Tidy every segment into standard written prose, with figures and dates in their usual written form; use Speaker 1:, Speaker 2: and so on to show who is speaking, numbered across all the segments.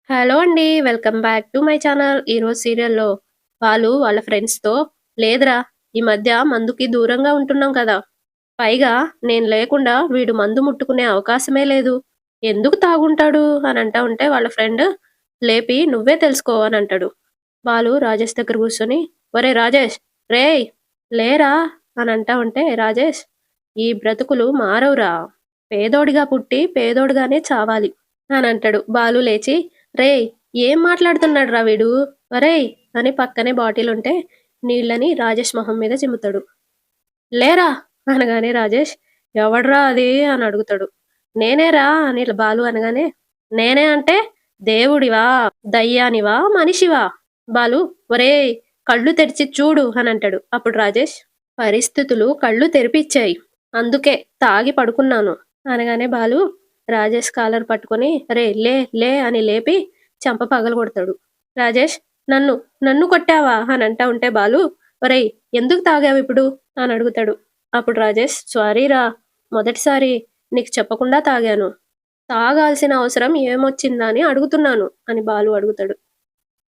Speaker 1: Hello అండి. Welcome back to my channel. ఈరోజు సీరియల్‌లో వాళ్ళు వాళ్ళ ఫ్రెండ్స్‌తో లేదురా ఈ మధ్య మందుకి దూరంగా ఉంటున్నాం కదా! పైగా నేను లేకుండా వీడు మందు ముట్టుకునే అవకాశమే లేదు. ఎందుకు తాగుంటాడు అని అంటా ఉంటే వాళ్ళ ఫ్రెండ్ లేపి నువ్వే తెలుసుకో అని అంటాడు. బాలు రాజేష్ దగ్గర కూర్చొని ఒరేయ్ రాజేష్! రేయ్! లేరా అని అంటా ఉంటే రాజేష్ ఈ బ్రతుకులు మారవురా! పేదోడిగా పుట్టి పేదోడిగానే చావాలి అని అంటాడు. బాలు లేచి రేయ్! ఏం మాట్లాడుతున్నాడురా వీడు? ఒరేయ్! అని పక్కనే బాటిలుంటే నీళ్ళని రాజేష్ మొహం మీద చిమ్ముతాడు. లేరా! అనగానే రాజేష్ ఎవడ్రా అది అని అడుగుతాడు. నేనేరా అని బాలు అనగానే నేనే అంటే దేవుడివా? దయ్యానివా? మనిషివా? బాలు ఒరేయ్! కళ్ళు తెరిచి చూడు అని అంటాడు. అప్పుడు రాజేష్ పరిస్థితులు కళ్ళు తెరిపిచ్చాయి. అందుకే తాగి పడుకున్నాను అనగానే బాలు రాజేష్ కాలర్ పట్టుకొని రేయ్! లే లే అని లేపి చెంప పగలగొడతాడు. రాజేష్ నన్ను నన్ను కొట్టావా అని అంటా ఉంటే బాలు ఒరేయ్! ఎందుకు తాగావిప్పుడు అని అడుగుతాడు. అప్పుడు రాజేష్ సారీరా మొదటిసారి నీకు చెప్పకుండా తాగాను. తాగాల్సిన అవసరం ఏమొచ్చిందా అని అడుగుతున్నాను అని బాలు అడుగుతాడు.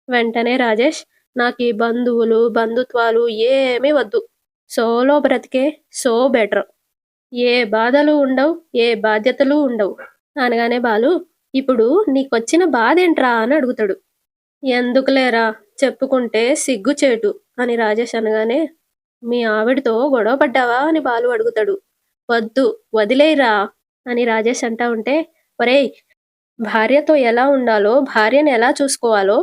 Speaker 1: వెంటనే రాజేష్ నాకీ బంధువులు, బంధుత్వాలు ఏమీ వద్దు. సోలో బ్రతికే సో బెటర్. ఏ బాధలు ఉండవు, ఏ బాధ్యతలు ఉండవు అనగానే బాలు ఇప్పుడు నీకొచ్చిన బాధేంట్రా అని అడుగుతాడు. ఎందుకులేరా చెప్పుకుంటే సిగ్గుచేటు అని రాజేష్ అనగానే మీ ఆవిడతో గొడవ పడ్డావా అని బాలు అడుగుతాడు. వద్దు వదిలేయరా అని రాజేష్ అంటా ఉంటే ఒరేయ్! భార్యతో ఎలా ఉండాలో, భార్యని ఎలా చూసుకోవాలో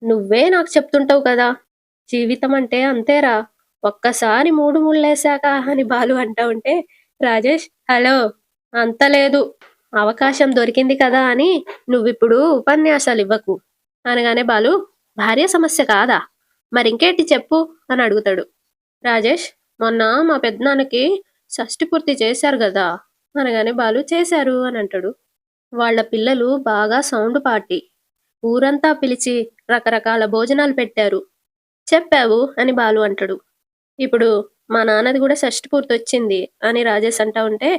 Speaker 1: నువ్వే నాకు చెప్తుంటావు కదా! జీవితం అంటే అంతేరా! ఒక్కసారి మూడు ముళ్ళేశాక అని బాలు అంటా ఉంటే, రాజేష్ హలో! అంత లేదు. అవకాశం దొరికింది కదా అని నువ్విప్పుడు ఉపన్యాసాలివ్వకు. అనగానే బాలు భార్య సమస్య కాదా? మరింకేంటి చెప్పు అని అడుగుతాడు. రాజేష్ మొన్న మా పెదనాన్నకి షష్టి పూర్తి చేశారు గదా! అనగానే బాలు చేశారు అని అంటాడు. వాళ్ళ పిల్లలు బాగా సౌండ్ పార్టీ. ఊరంతా పిలిచి రకరకాల భోజనాలు పెట్టారు. చెప్పావు అని బాలు అంటాడు. ఇప్పుడు మా నాన్నది గూడా షష్టి పూర్తొచ్చింది అని రాజేష్ అంటా ఉంటే,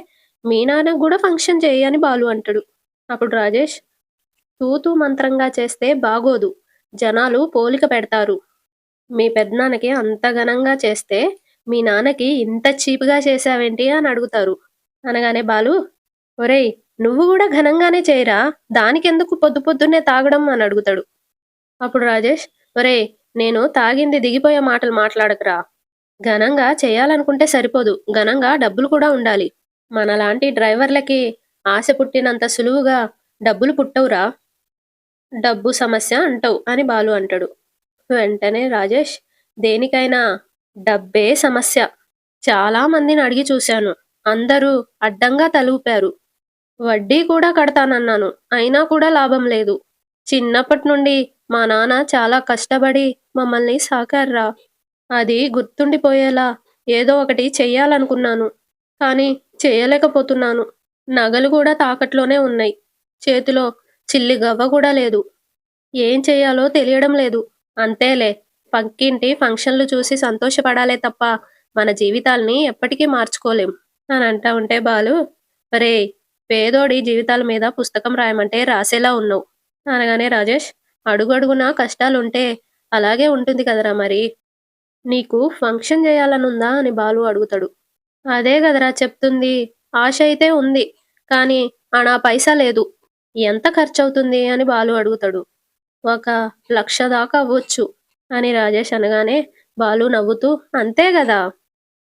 Speaker 1: మీ నాన్నకి గూడా ఫంక్షన్ చెయ్యి అని బాలు అంటాడు. అప్పుడు రాజేష్ తూతూ మంత్రంగా చేస్తే బాగోదు. జనాలు పోలిక పెడతారు. మీ పెదనాన్నకి అంత ఘనంగా చేస్తే, మీ నాన్నకి ఇంత చీప్‌గా చేశావేంటి అని అడుగుతారు. అనగానే బాలు ఒరేయ్! నువ్వు గూడా ఘనంగానే చెయ్యరా! దానికెందుకు పొద్దు పొద్దున్నే తాగడం అని అడుగుతాడు. అప్పుడు రాజేష్ ఒరేయ్! నేను తాగింది దిగిపోయే మాటలు మాట్లాడకురా! ఘనంగా చేయాలనుకుంటే సరిపోదు. ఘనంగా డబ్బులు కూడా ఉండాలి. మనలాంటి డ్రైవర్లకి ఆశ పుట్టినంత సులువుగా డబ్బులు పుట్టవురా! డబ్బు సమస్య అంటావు అని బాలు అంటాడు. వెంటనే రాజేష్ దేనికైనా డబ్బే సమస్య. చాలా మందిని అడిగి చూశాను. అందరూ అడ్డంగా తలూపారు. వడ్డీ కూడా కడతానన్నాను. అయినా కూడా లాభం లేదు. చిన్నప్పటి నుండి మా నాన్న చాలా కష్టపడి మమ్మల్ని సాకారురా. అది గుర్తుండిపోయేలా ఏదో ఒకటి చెయ్యాలనుకున్నాను. కానీ చెయ్యలేకపోతున్నాను. నగలు కూడా తాకట్లోనే ఉన్నాయి. చేతిలో చిల్లి గవ్వ కూడా లేదు. ఏం చెయ్యాలో తెలియడం లేదు. అంతేలే పక్కింటి ఫంక్షన్లు చూసి సంతోషపడాలే తప్ప మన జీవితాల్ని ఎప్పటికీ మార్చుకోలేం అని అంటా ఉంటే బాలు ఒరేయ్! పేదోడి జీవితాల మీద పుస్తకం రాయమంటే రాసేలా ఉన్నావు. అనగానే రాజేష్ అడుగడుగునా కష్టాలుంటే అలాగే ఉంటుంది కదరా మరి. నీకు ఫంక్షన్ చేయాలనుందా అని బాలు అడుగుతాడు. అదే గదరా చెప్తుంది. ఆశ అయితే ఉంది. కానీ అణా పైసా లేదు. ఎంత ఖర్చవుతుంది అని బాలు అడుగుతాడు. ఒక 1,00,000 దాకా అవ్వొచ్చు అని రాజేష్ అనగానే బాలు నవ్వుతూ అంతే గదా!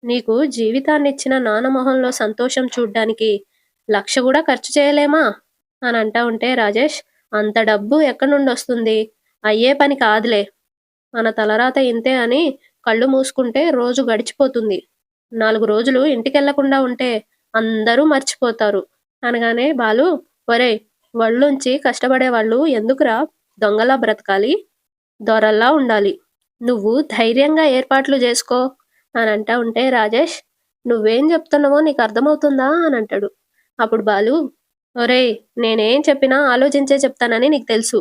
Speaker 1: నీకు జీవితాన్నిచ్చిన నాన్న మొహంలో సంతోషం చూడ్డానికి 1,00,000 గూడా ఖర్చు చేయలేమా? అని అంటా ఉంటే రాజేష్ అంత డబ్బు ఎక్కడి నుండొస్తుంది? అయ్యే పని కాదులే. మన తలరాత ఇంతే అని కళ్ళు మూసుకుంటే రోజు గడిచిపోతుంది. 4 రోజులు ఇంటికెళ్ళకుండా ఉంటే అందరూ మర్చిపోతారు. అనగానే బాలు ఒరేయ్! ఒళ్ళుంచి కష్టపడేవాళ్ళు ఎందుకురా దొంగలా బ్రతకాలి? దొరల్లా ఉండాలి. నువ్వు ధైర్యంగా ఏర్పాట్లు జేసుకో అని అంటా ఉంటే రాజేష్ నువ్వేం జెప్తున్నావో నీకర్థమవుతుందా అని అంటాడు. అప్పుడు బాలు ఒరేయ్! నేనేం చెప్పినా ఆలోచించే చెప్తానని నీకు తెలుసు.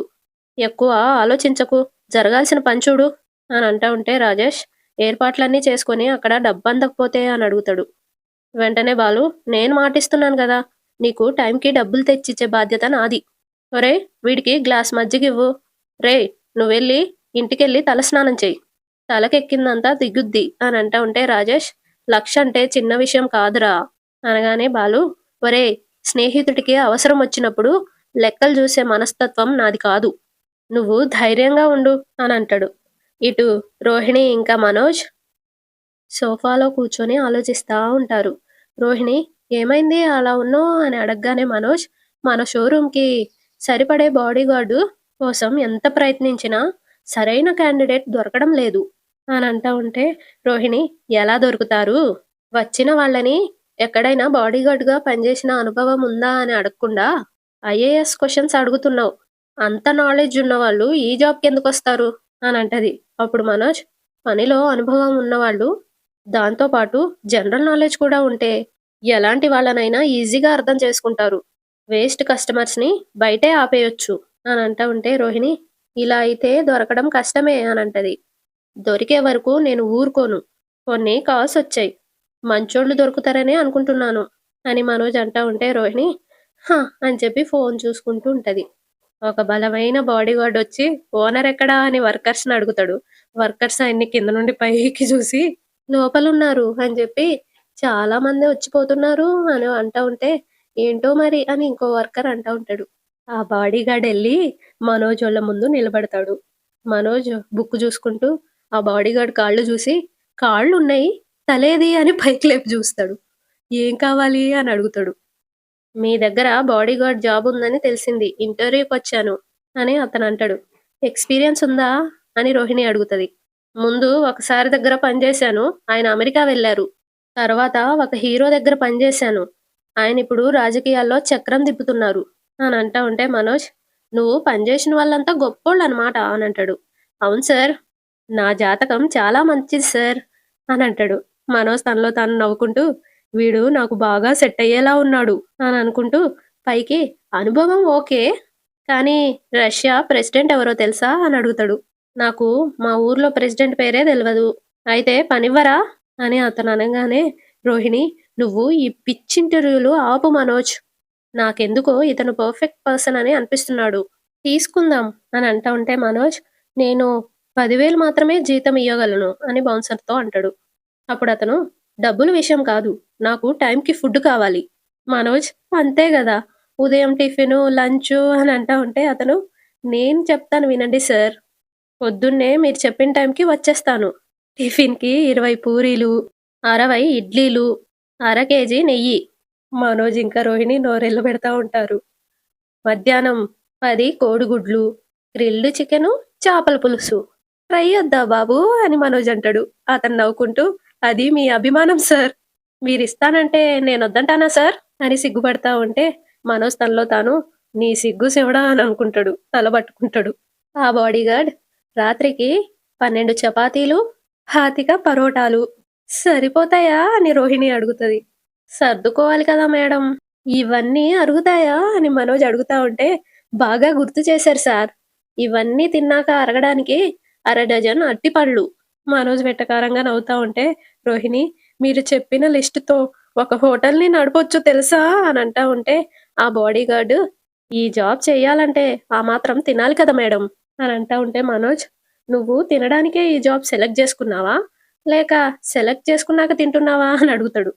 Speaker 1: ఎక్కువ ఆలోచించకు. జరగాల్సిన పని చూడు అని అంటా ఉంటే రాజేష్ ఏర్పాట్లన్నీ చేసుకొని అక్కడ డబ్బందకపోతే అని అడుగుతాడు. వెంటనే బాలు నేను మాటిస్తున్నాను గదా! నీకు టైంకి డబ్బులు తెచ్చిచ్చే బాధ్యత నాది. ఒరేయ్! వీడికి గ్లాస్ మజ్జిగివ్వు. రేయ్! నువ్వెళ్ళి ఇంటికెళ్ళి తలస్నానం చెయ్యి. తలకెక్కిందంతా దిగుద్ది అని అంటా ఉంటే రాజేష్, లక్షంటే చిన్న విషయం కాదురా అనగానే బాలు, ఒరేయ్! స్నేహితుడికి అవసరం వచ్చినప్పుడు లెక్కలు చూసే మనస్తత్వం నాది కాదు. నువ్వు ధైర్యంగా ఉండు అని అంటాడు. ఇటు రోహిణి ఇంకా మనోజ్ సోఫాలో కూర్చొని ఆలోచిస్తా ఉంటారు. రోహిణి, ఏమైంది అలా ఉన్నావు అని అడగగానే మనోజ్, మన షోరూంకి సరిపడే బాడీగార్డు కోసం ఎంత ప్రయత్నించినా సరైన క్యాండిడేట్ దొరకడం లేదు అని అంటా ఉంటే రోహిణి, ఎలా దొరుకుతారు? వచ్చిన వాళ్ళని ఎక్కడైనా బాడీగార్డ్గా పనిచేసిన అనుభవం ఉందా అని అడగకుండా ఐఏఎస్ క్వశ్చన్స్ అడుగుతున్నావు. అంత నాలెడ్జ్ ఉన్నవాళ్ళు ఈ జాబ్కి ఎందుకు వస్తారు అని అంటది. అప్పుడు మనోజ్, పనిలో అనుభవం ఉన్నవాళ్ళు దాంతో పాటు జనరల్ నాలెడ్జ్ కూడా ఉంటే ఎలాంటి వాళ్ళనైనా ఈజీగా అర్థం చేసుకుంటారు. వేస్ట్ కస్టమర్స్‌ని బయటే ఆపేయొచ్చు అని అంటా ఉంటే రోహిణి, ఇలా అయితే దొరకడం కష్టమే అని అంటది. దొరికే వరకు నేను ఊరుకోను. కొన్ని కాల్స్ వచ్చాయి. మంచోళ్ళు దొరుకుతారనే అనుకుంటున్నాను అని మనోజ్ అంటా ఉంటే రోహిణి, హ! అని చెప్పి ఫోన్ చూసుకుంటూ ఉంటది. ఒక బలమైన బాడీగార్డ్ వచ్చి ఓనర్ ఎక్కడా అని వర్కర్స్‌ని అడుగుతాడు. వర్కర్స్ ఆయన్ని కింద నుండి పైకి చూసి లోపలున్నారు అని చెప్పి చాలా మంది వచ్చిపోతున్నారు అని అంటా ఉంటే, ఏంటో మరి అని ఇంకో వర్కర్ అంటా ఉంటాడు. ఆ బాడీగార్డ్ ఎళ్లి మనోజ్ వాళ్ళ ముందు నిలబడతాడు. మనోజ్ బుక్ చూసుకుంటూ ఆ బాడీగార్డ్ కాళ్ళు చూసి, కాళ్ళున్నాయి తలేది అని పైకి లేపి చూస్తాడు. ఏం కావాలి అని అడుగుతాడు. మీ దగ్గర బాడీగార్డ్ జాబ్ ఉందని తెలిసింది. ఇంటర్వ్యూకొచ్చాను అని అతనంటాడు. ఎక్స్‌పీరియన్స్ ఉందా? అని రోహిణి అడుగుతది. ముందు ఒకసారి దగ్గర పనిచేశాను. ఆయన అమెరికా వెళ్లారు. తర్వాత ఒక హీరో దగ్గర పనిచేశాను. ఆయనిప్పుడు రాజకీయాల్లో చక్రం తిప్పుతున్నారు అని అంటా ఉంటే మనోజ్, నువ్వు పనిచేసిన వాళ్ళంతా గొప్పోళ్ళనమాట అని అంటాడు. అవును సార్. నా జాతకం చాలా మంచిది సార్ అని అంటాడు. మనోజ్ తనలో తాను నవ్వుకుంటూ, వీడు నాకు బాగా సెట్ అయ్యేలా ఉన్నాడు అని అనుకుంటూ పైకి, అనుభవం ఓకే. కానీ రష్యా ప్రెసిడెంట్ ఎవరో తెలుసా అని అడుగుతాడు. నాకు మా ఊర్లో ప్రెసిడెంట్ పేరే తెలవదు. అయితే పనివ్వరా అని అతను అనగానే రోహిణి, నువ్వు ఈ పిచ్చి ఇంటర్వ్యూలు ఆపు మనోజ్. నాకెందుకో ఇతను పర్ఫెక్ట్ పర్సన్ అని అనిపిస్తున్నాడు. తీసుకుందాం అని అంటా ఉంటే మనోజ్, నేను 10,000 మాత్రమే జీతం ఇయ్యగలను అని బౌన్సర్‌తో అంటాడు. అప్పుడతను, డబ్బుల విషయం కాదు. నాకు టైంకి ఫుడ్ కావాలి. మనోజ్, అంతే గదా! ఉదయం టిఫిను, లంచు అని అంటా ఉంటే అతను, నేను చెప్తాను వినండి సార్. పొద్దున్నే మీరు చెప్పిన టైంకి వచ్చేస్తాను. టిఫిన్‌కి 20 పూరీలు, 60 ఇడ్లీలు, అర కేజీ నెయ్యి. మనోజ్ ఇంకా రోహిణి నోరెళ్ళబెడతా ఉంటారు. మధ్యాహ్నం 10 కోడిగుడ్లు, గ్రిల్డ్ చికెను, చేపల పులుసు. ట్రై వద్దా బాబు అని మనోజ్ అంటాడు. అతను నవ్వుకుంటూ, అది మీ అభిమానం సార్. మీరిస్తానంటే నేనొద్దంటానా సార్ అని సిగ్గుపడతా ఉంటే మనోజ్ తనలో తాను, నీ సిగ్గు శివడా అని అనుకుంటాడు. తల పట్టుకుంటాడు. ఆ బాడీగార్డ్, రాత్రికి 12 చపాతీలు, 25 పరోటాలు సరిపోతాయా అని రోహిణి అడుగుతది. సర్దుకోవాలి కదా మేడం. ఇవన్నీ అరుగుతాయా అని మనోజ్ అడుగుతా ఉంటే, బాగా గుర్తు చేశారు సార్. ఇవన్నీ తిన్నాక అరగడానికి అర డజన్ అట్టిపళ్ళు. మనోజ్ వెటకారంగా నవ్వుతా ఉంటే రోహిణి, మీరు చెప్పిన లిస్టుతో ఒక హోటల్‌ని నడపొచ్చు తెలుసా అని అంటా ఉంటే ఆ బాడీగార్డ్, ఈ జాబ్ చెయ్యాలంటే ఆ మాత్రం తినాలి కదా మేడం అని అంటా ఉంటే మనోజ్, నువ్వు తినడానికే ఈ జాబ్ సెలెక్ట్ చేసుకున్నావా? లేక సెలెక్ట్ చేసుకున్నాక తింటున్నావా అని అడుగుతాడు.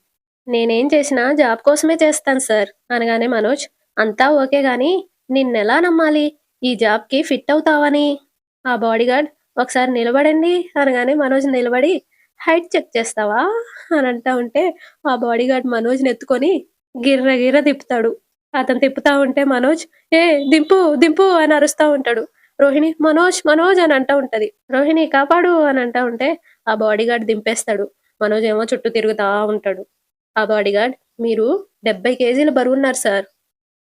Speaker 1: నేనేం చేసినా జాబ్ కోసమే చేస్తాను సార్ అనగానే మనోజ్, అంతా ఓకే గాని నిన్నెలా నమ్మాలి ఈ జాబ్‌కి ఫిట్ అవుతావని? ఆ బాడీగార్డ్, ఒకసారి నిలబడండి అనగానే మనోజ్ నిలబడి, హైట్ చెక్ చేస్తావా అని అంటా ఉంటే ఆ బాడీగార్డ్ మనోజ్‌ని ఎత్తుకొని గిర్ర గిర్ర తిప్పుతాడు. అతను తిప్పుతా ఉంటే మనోజ్, ఏ దింపు దింపు అని అరుస్తా ఉంటాడు. రోహిణి, మనోజ్ మనోజ్ అని అంటా ఉంటది. రోహిణి, కాపాడు అని అంటా ఉంటే ఆ బాడీగార్డ్ దింపేస్తాడు. మనోజ్ ఏమో చుట్టూ తిరుగుతా ఉంటాడు. ఆ బాడీగార్డ్, మీరు 70 కేజీలు బరువున్నారు సార్.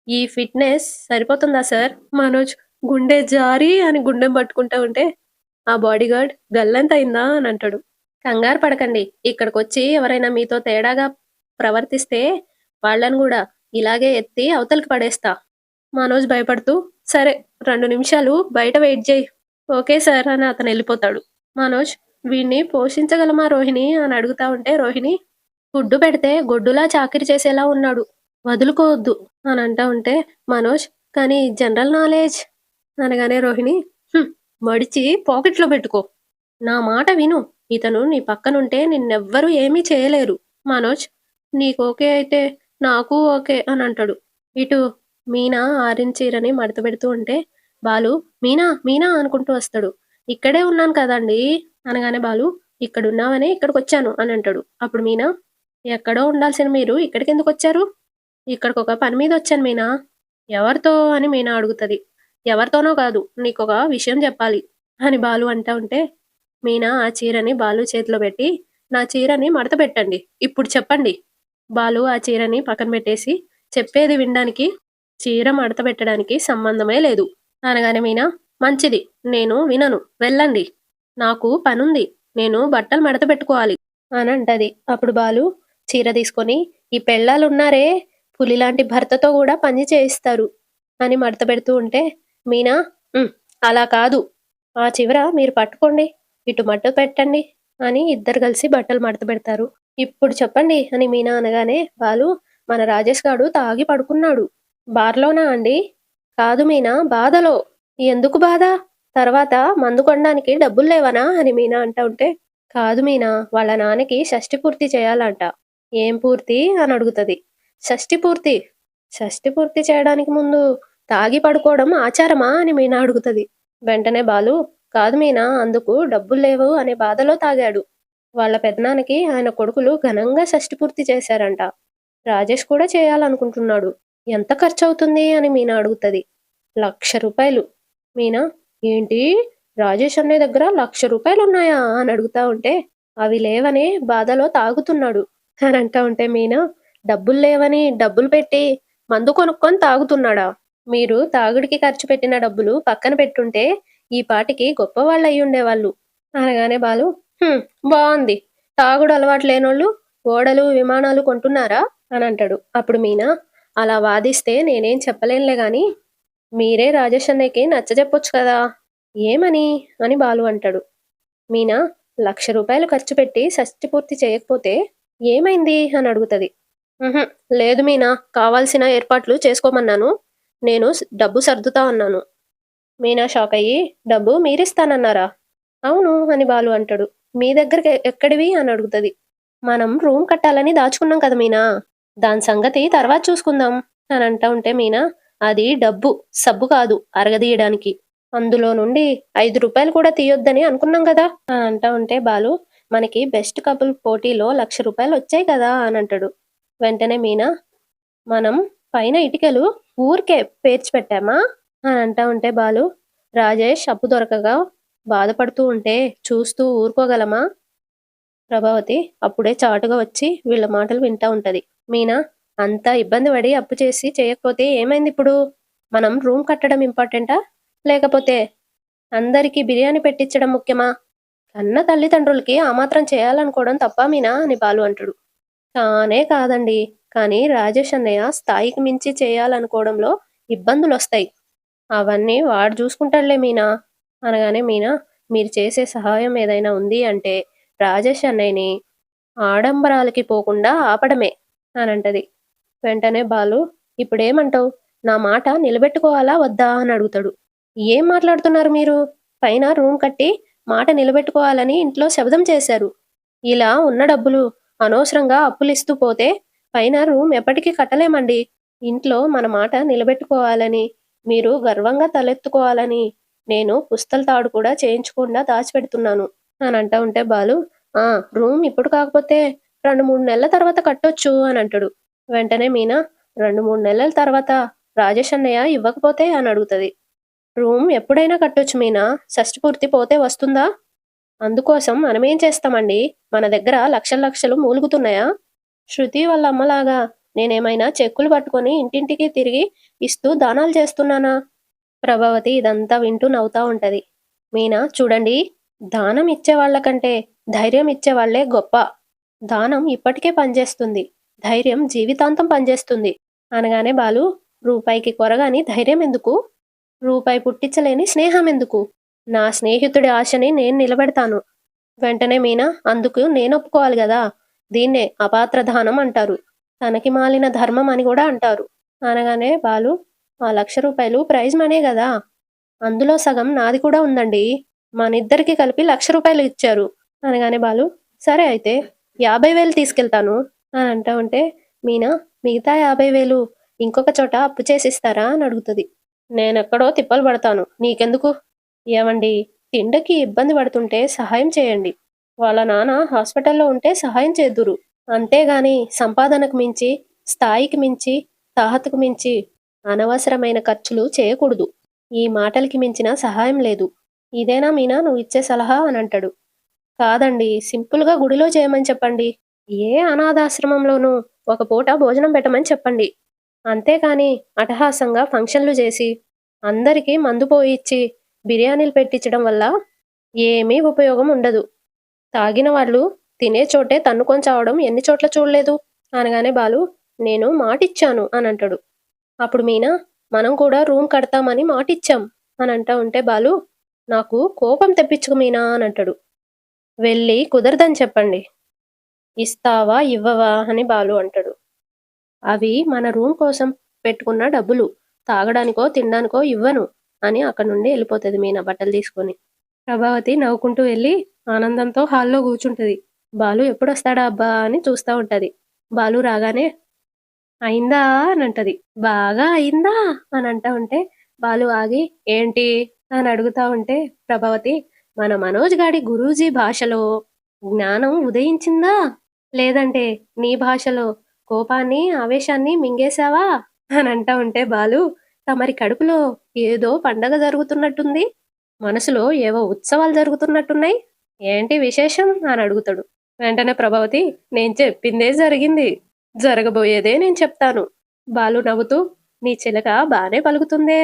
Speaker 1: ఈ ఫిట్‌నెస్ సరిపోతుందా సార్? మనోజ్ గుండె జారి అని గుండెం పట్టుకుంటా ఉంటే ఆ బాడీగార్డ్, గల్లంతయిందా అని అంటాడు. కంగారు పడకండి. ఇక్కడికొచ్చి ఎవరైనా మీతో తేడాగా ప్రవర్తిస్తే వాళ్ళని గూడా ఇలాగే ఎత్తి అవతలకి పడేస్తా. మనోజ్ భయపడుతూ, సరే 2 నిమిషాలు బయట వెయిట్ జెయి. ఓకే సార్ అని అతనెళ్ళిపోతాడు. మనోజ్, వీడిని పోషించగలమా రోహిణి అని అడుగుతా ఉంటే రోహిణి, గుడ్డు పెడితే గొడ్డులా చాకిరీ చేసేలా ఉన్నాడు. వదులుకోవద్దు అని అంటా ఉంటే మనోజ్, కానీ జనరల్ నాలెడ్జ్ అనగానే రోహిణి "హ్మ్, మడిచి పాకెట్లో పెట్టుకో. నా మాట విను. ఇతను నీ పక్కనుంటే నిన్నెవ్వరూ ఏమీ చేయలేరు. మనోజ్, నీకు ఓకే అయితే నాకు ఓకే అని అంటాడు. ఇటు మీనా ఆరెంజ్ చీరని మడతపెడుతూ ఉంటే బాలు మీనా మీనా అనుకుంటూ వస్తాడు. ఇక్కడే ఉన్నాను కదండీ అనగానే బాలు ఇక్కడున్నావనే ఇక్కడికొచ్చాను అని అంటాడు. అప్పుడు మీనా ఎక్కడో ఉండాల్సిన మీరు ఇక్కడికెందుకొచ్చారు? ఇక్కడికొక పని మీద వచ్చాను మీనా. ఎవరితో అని మీనా అడుగుతది. ఎవరితోనో కాదు, నీకొక విషయం చెప్పాలి అని బాలు అంటా ఉంటే మీనా ఆ చీరని బాలు చేతిలో పెట్టి నా చీరని మడత పెట్టండి. ఇప్పుడు చెప్పండి. బాలు ఆ చీరని పక్కన పెట్టేసి చెప్పేది వినడానికి చీర మడత పెట్టడానికి సంబంధమే లేదు అనగానే మీనా మంచిది, నేను వినను, వెళ్ళండి, నాకు పనుంది, నేను బట్టలు మడత పెట్టుకోవాలి అని అంటది. అప్పుడు బాలు చీర తీసుకొని ఈ పెళ్ళాలున్నారే పులిలాంటి భర్తతో కూడా పని చేయిస్తారు అని మడత పెడుతూ ఉంటే మీనా "ఉమ్, అలా కాదు, ఆ చివర మీరు పట్టుకోండి, ఇటు మడత పెట్టండి అని ఇద్దరు కలిసి బట్టలు మడత పెడతారు. ఇప్పుడు చెప్పండి అని మీనా అనగానే బాలు మన రాజేష్ గాడు తాగి పడుకున్నాడు. బార్లోనా అండి? కాదు మీనా, బాధలో. ఎందుకు బాధ? తర్వాత మందు కొనడానికి డబ్బులు లేవనా అని మీనా అంటా ఉంటే కాదు మీనా, వాళ్ళ నాన్నకి షష్టి పూర్తి చేయాలంట. ఏం పూర్తి అని అడుగుతది. షష్టి పూర్తి. షష్టి పూర్తి చేయడానికి ముందు తాగి పడుకోవడం ఆచారమా అని మీనా అడుగుతది. వెంటనే బాలు కాదు మీనా, అందుకు డబ్బులు లేవు అనే బాధలో తాగాడు. వాళ్ళ పెదనాన్నకి ఆయన కొడుకులు ఘనంగా షష్టి పూర్తి చేశారంట. రాజేష్ కూడా చేయాలనుకుంటున్నాడు. ఎంత ఖర్చవుతుంది అని మీనా అడుగుతది. ₹1,00,000. మీనా ఏంటి? రాజేష్ అన్నయ్య దగ్గర ₹1,00,000 అని అడుగుతా ఉంటే అవి లేవని బాధలో తాగుతున్నాడు అని అంటా ఉంటే మీనా డబ్బులు లేవని డబ్బులు పెట్టి మందు కొనుక్కొని తాగుతున్నాడా? మీరు తాగుడికి ఖర్చు పెట్టిన డబ్బులు పక్కన పెట్టుంటే ఈ పాటికి గొప్పవాళ్ళు అయి ఉండేవాళ్ళు అనగానే బాలు "హ్మ్, బాగుంది. తాగుడు అలవాటు లేనోళ్ళు ఓడలు విమానాలు కొంటున్నారా అని అంటాడు. అప్పుడు మీనా అలా వాదిస్తే నేనేం చెప్పలేనులే గాని మీరే రాజేష్ అన్నయ్యకి నచ్చజెప్పొచ్చు కదా. ఏమని అని బాలు అంటాడు. మీనా ₹1,00,000 ఖర్చు పెట్టి షష్టి పూర్తి చేయకపోతే ఏమైంది అని అడుగుతది. "ఉహుం, లేదు మీనా, కావాల్సిన ఏర్పాట్లు చేసుకోమన్నాను. నేను డబ్బు సర్దుతా అన్నాను. మీనా షాక్ అయ్యి డబ్బు మీరిస్తానన్నారా? అవును అని బాలు అంటాడు. మీ దగ్గరకి ఎక్కడివి అని అడుగుతది. మనం రూమ్ కట్టాలని దాచుకున్నాం కదా మీనా, దాని సంగతి తర్వాత చూసుకుందాం అని అంటా ఉంటే మీనా అది డబ్బు, సబ్బు కాదు అరగదీయడానికి. అందులో నుండి ₹5 కూడా తీయొద్దని అనుకున్నాం కదా అని అంటా ఉంటే బాలు మనకి బెస్ట్ కపుల్ పోటీలో ₹1,00,000 వచ్చాయి కదా అని అంటాడు. వెంటనే మీనా మనం పైన ఇటికలు ఊరికే పేర్చి పెట్టామా అని అంటా ఉంటే బాలు రాజేష్ అప్పు దొరకగా బాధపడుతూ ఉంటే చూస్తూ ఊరుకోగలమా? ప్రభావతి అప్పుడే చాటుగా వచ్చి వీళ్ళ మాటలు వింటా ఉంటది. మీనా అంతా ఇబ్బంది పడి అప్పు చేసి చేయకపోతే ఏమైంది ఇప్పుడు? మనం రూమ్ కట్టడం ఇంపార్టెంటా? లేకపోతే అందరికీ బిర్యానీ పెట్టించడం ముఖ్యమా? కన్న తల్లిదండ్రులకి ఆ మాత్రం చేయాలనుకోవడం తప్పా మీనా అని బాలు అంటాడు. కానే కాదండి. కానీ రాజేష్ అన్నయ్య స్థాయికి మించి చేయాలనుకోవడంలో ఇబ్బందులొస్తాయి. అవన్నీ వాడు చూసుకుంటాడులే మీనా అనగానే మీనా మీరు చేసే సహాయం ఏదైనా ఉంది అంటే రాజేష్ అన్నయ్యని ఆడంబరాలకి పోకుండా ఆపడమే అని అంటది. వెంటనే బాలు ఇప్పుడేమంటావు? నా మాట నిలబెట్టుకోవాలా వద్దా అని అడుగుతాడు. ఏం మాట్లాడుతున్నారు మీరు? పైన రూమ్ కట్టి మాట నిలబెట్టుకోవాలని ఇంట్లో శపథం చేశారు. ఇలా ఉన్న డబ్బులు అనవసరంగా అప్పులిస్తూ పోతే పైన రూమ్ ఎప్పటికీ కట్టలేమండి. ఇంట్లో మన మాట నిలబెట్టుకోవాలని మీరు గర్వంగా తలెత్తుకోవాలని నేను పుస్తల తాడు కూడా చేయించకుండా దాచిపెడుతున్నాను అని అంటా ఉంటే బాలు ఆ రూమ్ ఇప్పుడు కాకపోతే 2-3 నెలల తర్వాత కట్టొచ్చు అని అంటాడు. వెంటనే మీనా 2-3 నెలల తర్వాత రాజేష్ అన్నయ్య ఇవ్వకపోతే అని అడుగుతది. రూమ్ ఎప్పుడైనా కట్టొచ్చు మీనా, షష్టి పూర్తి పోతే వస్తుందా? అందుకోసం మనమేం చేస్తామండి? మన దగ్గర లక్షలు లక్షలు మూలుగుతున్నాయా? శృతి వాళ్ళ అమ్మలాగా నేనేమైనా చెక్కులు పట్టుకొని ఇంటింటికి తిరిగి ఇస్తూ దానాలు చేస్తున్నానా? ప్రభావతి ఇదంతా వింటూ నవ్వుతా ఉంటది. మీనా చూడండి, దానం ఇచ్చేవాళ్లకంటే ధైర్యం ఇచ్చేవాళ్లే గొప్ప. దానం ఇప్పటికే పనిచేస్తుంది. ధైర్యం జీవితాంతం పనిచేస్తుంది అనగానే బాలు రూపాయికి కొరగాని ధైర్యం ఎందుకు? రూపాయి పుట్టించలేని స్నేహం ఎందుకు? నా స్నేహితుడి ఆశని నేను నిలబెడతాను. వెంటనే మీనా అందుకు నేను ఒప్పుకోవాలి గదా! దీన్నే అపాత్రదానం అంటారు. తనకి మాలిన ధర్మం అని కూడా అంటారు అనగానే బాలు ఆ ₹1,00,000 ప్రైజ్ మనే గదా! అందులో సగం నాది కూడా ఉందండి. మనిద్దరికీ కలిపి ₹1,00,000 ఇచ్చారు. అనగానే బాలు, సరే అయితే 50,000 తీసుకెళ్తాను అని అంటా ఉంటే, మీనా మిగతా 50,000 ఇంకొక చోట అప్పు చేసిస్తారా అని అడుగుతది. నేనెక్కడో తిప్పలు పడతాను. నీకెందుకు? ఏవండీ, తిండికి ఇబ్బంది పడుతుంటే సహాయం చేయండి. వాళ్ళ నాన్న హాస్పిటల్‌లో ఉంటే సహాయం చేద్దురు. అంతేగాని సంపాదనకు మించి, స్థాయికి మించి, తాహతుకు మించి అనవసరమైన ఖర్చులు చేయకూడదు. ఈ మాటలకి మించిన సహాయం లేదు. ఇదేనా మీనా నువ్విచ్చే సలహా అనంటాడు. కాదండి, సింపుల్‌గా గుడిలో చేయమని చెప్పండి. ఏ అనాథాశ్రమంలోనూ ఒక పూట భోజనం పెట్టమని చెప్పండి. అంతేకాని అట్టహాసంగా ఫంక్షన్‌లు జేసి, అందరికీ మందు పోయిచ్చి, బిర్యానీలు పెట్టించడం వల్ల ఏమీ ఉపయోగం ఉండదు. తాగిన వాళ్ళు తినే చోటే తన్నుకొని చావడం ఎన్ని చోట్ల చూడలేదు అనగానే బాలు, నేను మాటిచ్చాను అనంటాడు. అప్పుడు మీనా, మనం కూడా రూమ్ కడతామని మాటిచ్చాం అని అంటా ఉంటే బాలు, నాకు కోపం తెప్పించుకు మీనా అనంటాడు. వెళ్ళి కుదరదని చెప్పండి. ఇస్తావా ఇవ్వవా అని బాలు అంటాడు. అవి మన రూమ్ కోసం పెట్టుకున్న డబ్బులు. తాగడానికో తినడానికో ఇవ్వను అని అక్కడి నుండి వెళ్ళిపోతుంది మీనా బట్టలు తీసుకొని. ప్రభావతి నవ్వుకుంటూ వెళ్ళి ఆనందంతో హాల్లో కూర్చుంటది. బాలు ఎప్పుడొస్తాడా అబ్బా అని చూస్తా ఉంటది. బాలు రాగానే అయిందా అని అంటది. బాగా అయిందా అని అంటా ఉంటే బాలు ఆగి ఏంటి అని అడుగుతా ఉంటే ప్రభావతి, మన మనోజ్ గాడి గురూజీ భాషలో జ్ఞానం ఉదయించిందా, లేదంటే నీ భాషలో కోపాన్ని ఆవేశాన్ని మింగేశావా అని అంటా ఉంటే బాలు, తమరి కడుపులో ఏదో పండగ జరుగుతున్నట్టుంది, మనసులో ఏవో ఉత్సవాలు జరుగుతున్నట్టున్నాయి, ఏంటి విశేషం అని అడుగుతాడు. వెంటనే ప్రభావతి, నేను చెప్పిందే జరిగింది, జరగబోయేదే నేను చెప్తాను. బాలు నవ్వుతూ, నీ చిలక బానే పలుకుతుందే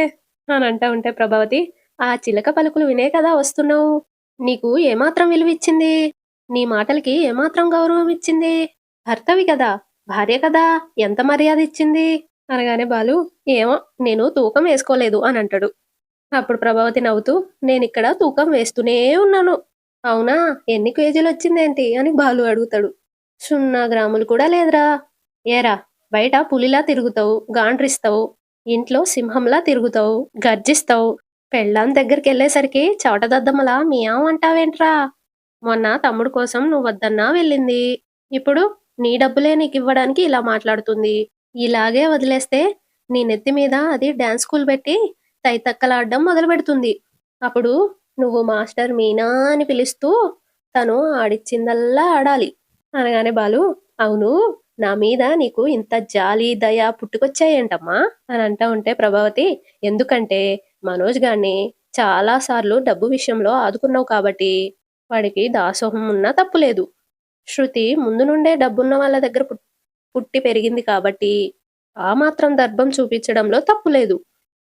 Speaker 1: అని అంటా ఉంటే ప్రభావతి, ఆ చిలక పలుకులు వినే కదా వస్తున్నావు, నీకు ఏమాత్రం విలువిచ్చింది, నీ మాటలకి ఏమాత్రం గౌరవం ఇచ్చింది, భర్తవి కదా, భార్య కదా, ఎంత మర్యాద ఇచ్చింది అనగానే బాలు, ఏమో నేను తూకం వేసుకోలేదు అని అంటాడు. అప్పుడు ప్రభావతి నవ్వుతూ, నేనిక్కడ తూకం వేస్తూనే ఉన్నాను. అవునా, ఎన్ని కేజీలొచ్చిందేంటి అని బాలు అడుగుతాడు. 0 గ్రాములు కూడా లేదురా. ఏరా, బయట పులిలా తిరుగుతావు, గాండ్రిస్తావు, ఇంట్లో సింహంలా తిరుగుతావు, గర్జిస్తావు, పెళ్ళాం దగ్గరికెళ్ళేసరికి చవటదద్దమ్మలా మియావ్ అంటావేంట్రా? మొన్న తమ్ముడు కోసం నువ్వొద్దన్నా వెళ్ళింది. ఇప్పుడు నీ డబ్బులే నీకివ్వడానికి ఇలా మాట్లాడుతుంది. ఇలాగే వదిలేస్తే నీ నెత్తి మీద అది డాన్స్ స్కూల్ పెట్టి తైతక్కలాడ్డం మొదలుపెడుతుంది. అప్పుడు నువ్వు మాస్టర్ మీనా అని పిలుస్తూ తను ఆడిచ్చిందల్లా ఆడాలి అనగానే బాలు, అవును, నా మీద నీకు ఇంత జాలి దయ పుట్టుకొచ్చాయేంటమ్మా అని అంటా ఉంటే ప్రభావతి, ఎందుకంటే మనోజ్ గారిని చాలా సార్లు డబ్బు విషయంలో ఆదుకున్నావు కాబట్టి వాడికి దాసోహం ఉన్నా తప్పులేదు. శృతి ముందు నుండే డబ్బున్న వాళ్ళ దగ్గర పుట్టి పెరిగింది కాబట్టి ఆ మాత్రం దర్భం చూపించడంలో తప్పులేదు.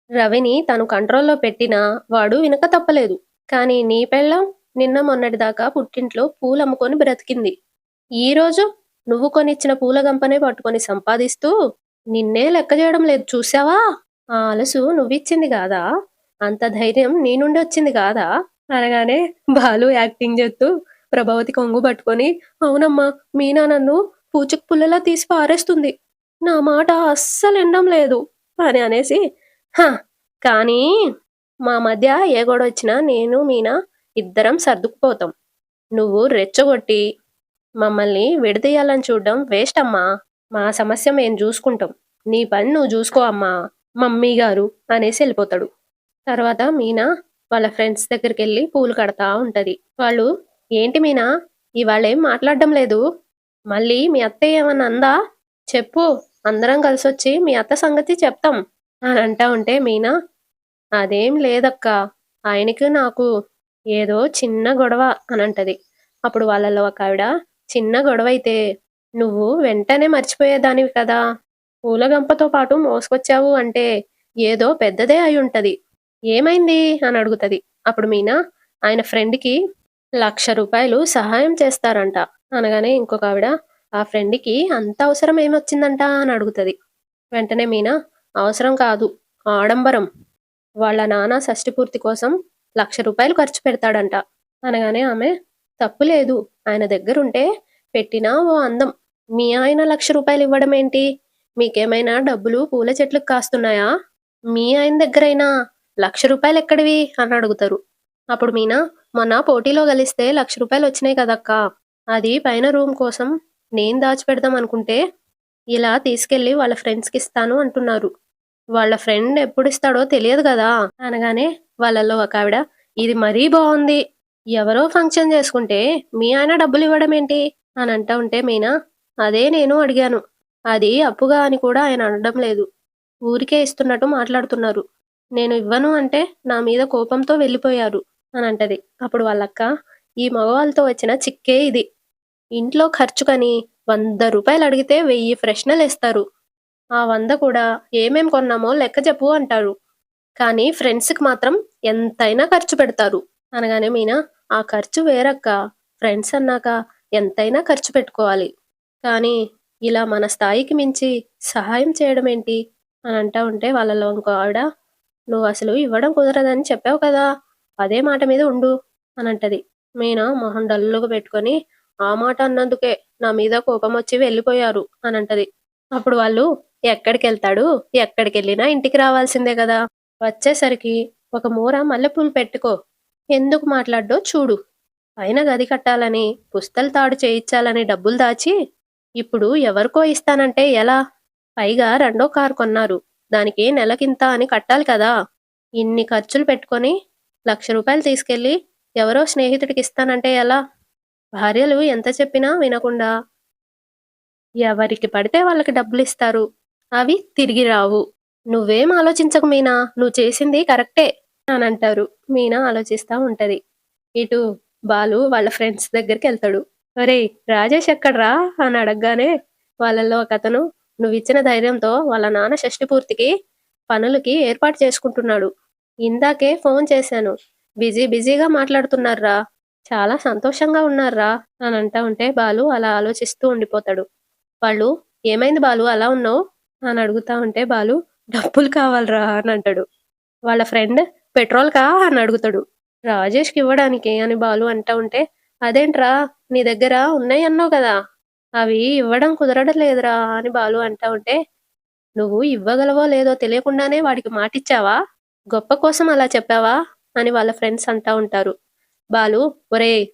Speaker 1: రవిని తను కంట్రోల్లో పెట్టినా వాడు వినక తప్పలేదు. కానీ నీ పెళ్ళాం నిన్న మొన్నటిదాకా పుట్టింట్లో పూలమ్ముకొని బ్రతికింది. ఈరోజు నువ్వు కొనిచ్చిన పూల గంపనే పట్టుకొని సంపాదిస్తూ నిన్నే లెక్క చేయడం లేదు చూసావా? ఆ అలసు నువ్విచ్చింది కాదా? అంత ధైర్యం నీ నుండి వచ్చింది కాదా అనగానే బాలు యాక్టింగ్ చేస్తూ ప్రభావతి కొంగు పట్టుకొని, అవునమ్మా, మీనా నన్ను పూచుకు పుల్లలా తీసి పారేస్తుంది, నా మాట అస్సలు వినడం లేదు అని అనేసి, హ, కానీ మా మధ్య ఏ గొడవొచ్చినా నేను మీనా ఇద్దరం సర్దుకుపోతాం. నువ్వు రెచ్చగొట్టి మమ్మల్ని విడదీయాలని చూడడం వేస్ట్ అమ్మా. మా సమస్య మేం జూసుకుంటాం. నీ పని నువ్వు జూసుకో అమ్మా, మమ్మీ గారు అనేసి ఎళ్ళిపోతాడు. తర్వాత మీనా వాళ్ళ ఫ్రెండ్స్ దగ్గరికెళ్ళి పూలు కడతా ఉంటది. వాళ్ళు, ఏంటి మీనా ఇవాళేం మాట్లాడడం లేదు? మళ్ళీ మీ అత్తయ్య ఏమన్నా అందా? చెప్పు, అందరం కలిసొచ్చి మీ అత్త సంగతి చెప్తాం అని అంటా ఉంటే మీనా, అదేం లేదక్కా, ఆయనకి నాకు ఏదో చిన్న గొడవ అనంటది. అప్పుడు వాళ్ళలో ఒకావిడ, చిన్న గొడవైతే నువ్వు వెంటనే మర్చిపోయేదానివి కదా! పూల గంపతో పాటు మోసుకొచ్చావు అంటే ఏదో పెద్దదే అయుంటది. ఏమైంది అని అడుగుతది. అప్పుడు మీనా, ఆయన ఫ్రెండ్‌కి ₹1,00,000 సహాయం చేస్తారంట అనగానే ఇంకొకావిడ, ఆ ఫ్రెండ్‌కి అంత అవసరం ఏమొచ్చిందంట అని అడుగుతది. వెంటనే మీనా, అవసరం కాదు, ఆడంబరం. వాళ్ళ నాన్న షష్టి పూర్తి కోసం ₹1,00,000 ఖర్చు పెడతాడంట అనగానే ఆమె, తప్పు లేదు, ఆయన దగ్గరుంటే పెట్టినా ఓ అందం. మీ ఆయన ₹1,00,000 ఇవ్వడమేంటి? మీకేమైనా డబ్బులు పూల చెట్లుకి కాస్తున్నాయా? మీ ఆయన దగ్గరైనా ₹1,00,000 ఎక్కడివి అని అడుగుతారు. అప్పుడు మీనా, మొన్న పోటీలో గెలిస్తే ₹1,00,000 వచ్చినాయి కదక్కా! అది పైన రూమ్ కోసం నేను దాచిపెడదాం అనుకుంటే, ఇలా తీసుకెళ్ళి వాళ్ళ ఫ్రెండ్స్‌కిస్తాను అంటున్నారు. వాళ్ళ ఫ్రెండ్ ఎప్పుడిస్తాడో తెలియదు గదా! అనగానే వాళ్ళలో ఒకావిడ, ఇది మరీ బావుంది. ఎవరో ఫంక్షన్ చేసుకుంటే మీ ఆయన డబ్బులివ్వడమేంటి? అని అంటా ఉంటే మీనా, అదే నేను అడిగాను. అది అప్పుగా అని కూడా ఆయన అనడం లేదు. ఊరికే ఇస్తున్నట్టు మాట్లాడుతున్నారు. నేను ఇవ్వను అంటే నా మీద కోపంతో వెళ్ళిపోయారు అనంటది. అప్పుడు వాళ్ళక్క, ఈ మగవాళ్ళతో వచ్చిన చిక్కే ఇది. ఇంట్లో ఖర్చుకని ₹100 అడిగితే 1000 ప్రశ్నలేస్తారు. ఆ 100 కూడా ఏమేం కొన్నామో లెక్క చెప్పు అంటారు. కానీ ఫ్రెండ్స్‌కి మాత్రం ఎంతైనా ఖర్చు పెడతారు. అనగానే మీనా, ఆ ఖర్చు వేరక్కా. ఫ్రెండ్స్ అన్నాక ఎంతైనా ఖర్చు పెట్టుకోవాలి. కానీ ఇలా మన స్థాయికి మించి సహాయం చేయడమేంటి? అని అంటా ఉంటే వాళ్ళలో ఇంకో ఆవిడ, "నువ్వసలు ఇవ్వడం కుదరదని చెప్పావు కదా! అదే మాట మీద ఉండు" అనంటది. మీనా మొహం డల్లుగా పెట్టుకొని, "ఆ మాట అన్నందుకే నా మీద కోపమొచ్చి వెళ్ళిపోయారు" అనంటది. అప్పుడు వాళ్ళు, "ఎక్కడికెళ్తాడు? ఎక్కడికెళ్ళినా ఇంటికి రావాల్సిందే గదా! వచ్చేసరికి ఒక మూర మల్లెపూలు పెట్టుకో. ఎందుకు మాట్లాడ్డో చూడు. పైన గది కట్టాలని, పుస్తల తాడు చేయిచ్చాలని డబ్బులు దాచి, ఇప్పుడు ఎవరికో ఇస్తానంటే ఎలా? పైగా రెండో కారు కొన్నారు. దానికి నెలకింత అని కట్టాలి కదా! ఇన్ని ఖర్చులు పెట్టుకొని ₹1,00,000 తీసుకెళ్ళి ఎవరో స్నేహితుడికిస్తానంటే ఎలా? భార్యలు ఎంత చెప్పినా వినకుండా ఎవరికి పడితే వాళ్ళకి డబ్బులిస్తారు. అవి తిరిగి రావు. నువ్వేం ఆలోచించకు మీనా! నువ్వు చేసింది కరెక్టే అనంటారు. మీనా ఆలోచిస్తా ఉంటది. ఇటు బాలు వాళ్ళ ఫ్రెండ్స్ దగ్గరికెళ్తాడు. "ఒరేయ్! రాజేష్ ఎక్కడ్రా?" అని అడగగానే వాళ్ళలో ఒకతను, "నువ్విచ్చిన ధైర్యంతో వాళ్ళ నాన్న షష్టి పూర్తికి పనులకి ఏర్పాటు చేసుకుంటున్నాడు. ఇందాకే ఫోన్ చేశాను. బిజీగా మాట్లాడుతున్నార్రా. చాలా సంతోషంగా ఉన్నార్రా" అని అంటా ఉంటే బాలు అలా ఆలోచిస్తూ ఉండిపోతాడు. వాళ్ళు, "ఏమైంది బాలు అలా ఉన్నావు?" అని అడుగుతా ఉంటే బాలు, "డబ్బులు కావాలిరా" అని అంటాడు. వాళ్ళ ఫ్రెండ్, "పెట్రోల్‌కా?" అని అడుగుతాడు. "రాజేష్‌కివ్వడానికి" అని బాలు అంటా ఉంటే, "అదేంట్రా నీ దగ్గర ఉన్నయన్నావు గదా! అవి ఇవ్వడం కుదరడం లేదురా" అని బాలు అంటా ఉంటే, "నువ్వు ఇవ్వగలవో లేదో తెలియకుండానే వాడికి మాటిచ్చావా? గొప్ప కోసం అలా చెప్పావా?" అని వాళ్ళ ఫ్రెండ్స్ అంటా ఉంటారు. బాలు, "ఒరేయ్!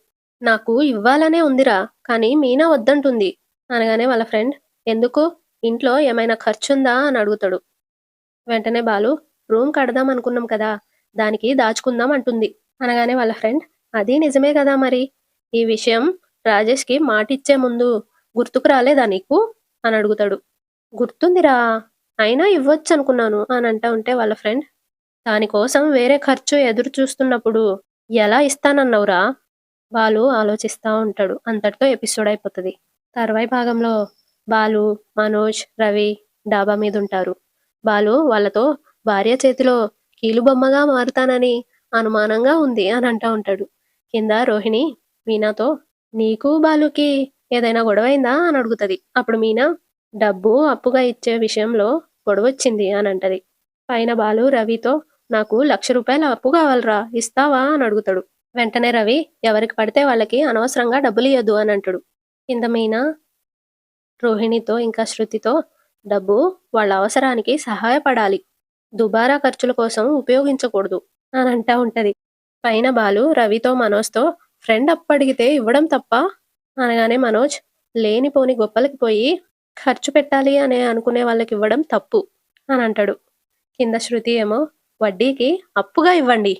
Speaker 1: నాకు ఇవ్వాలనే ఉందిరా, కానీ మీనా వద్దంటుంది" అనగానే వాళ్ళ ఫ్రెండ్, "ఎందుకు? ఇంట్లో ఏమైనా ఖర్చుందా?" అని అడుగుతాడు. వెంటనే బాలు, "రూమ్ కడదాం అనుకున్నాం కదా! దానికి దాచుకుందాం" అంటుంది. అనగానే వాళ్ళ ఫ్రెండ్, "అది నిజమే గదా మరి! ఈ విషయం రాజేష్‌కి మాటిచ్చే ముందు గుర్తుకు రాలేదా నీకు?" అని అడుగుతాడు. "గుర్తుందిరా! అయినా ఇవ్వొచ్చనుకున్నాను" అని అంటా ఉంటే వాళ్ళ ఫ్రెండ్, "దాని కోసం వేరే ఖర్చు ఎదురు చూస్తున్నప్పుడు ఎలా ఇస్తానన్నావురా?" బాలు ఆలోచిస్తా ఉంటాడు. అంతటితో ఎపిసోడ్ అయిపోతది. తర్వాయి భాగంలో బాలు, మనోజ్, రవి డాబా మీదుంటారు. బాలు వాళ్ళతో భార్య చేతిలో కీలుబొమ్మగా మారుతానని అనుమానంగా ఉంది అని అంటా ఉంటాడు. కింద రోహిణి మీనాతో, "నీకు బాలుకి ఏదైనా గొడవైందా?" అని అడుగుతది. అప్పుడు మీనా, "డబ్బు అప్పుగా ఇచ్చే విషయంలో గొడవొచ్చింది" అని అంటది. పైన బాలు రవితో, "నాకు ₹1,00,000 అప్పు కావాలిరా ఇస్తావా?" అని అడుగుతాడు. వెంటనే రవి, "ఎవరికి పడితే వాళ్ళకి అనవసరంగా డబ్బులియ్యొద్దు" అని అంటాడు. కింద మీనా రోహిణితో ఇంకా శృతితో, "డబ్బు వాళ్ళ అవసరానికి సహాయపడాలి. దుబారా ఖర్చుల కోసం ఉపయోగించకూడదు" అని అంటా ఉంటది. పైన బాలు రవితో, మనోజ్‌తో, "ఫ్రెండ్ అప్పడిగితే ఇవ్వడం తప్పా?" అనగానే మనోజ్, "లేనిపోని గొప్పలకి పోయి ఖర్చు పెట్టాలి అని అనుకునే వాళ్ళకివ్వడం తప్పు" అని అంటాడు. కింద శృతి ఏమో, "వడ్డీకి అప్పుగా ఇవ్వండి.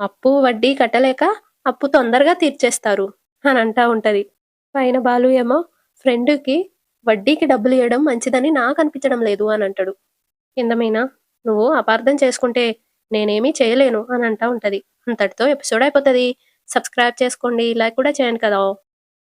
Speaker 1: అప్పు, వడ్డీ కట్టలేక అప్పు తొందరగా తీర్చేస్తారు" అని అంటా ఉంటది. పైన బాలు ఏమో, "ఫ్రెండ్‌కి వడ్డీకి డబ్బులియ్యడం మంచిదని నాకనిపించడం లేదు" అని అంటాడు. కింద మీనా, "నువ్వు అపార్థం చేసుకుంటే నేనేమీ చేయలేను" అని అంటా ఉంటది. అంతటితో ఎపిసోడ్ అయిపోతది. సబ్స్క్రైబ్ చేసుకోండి. లైక్ కూడా చేయండి కదా!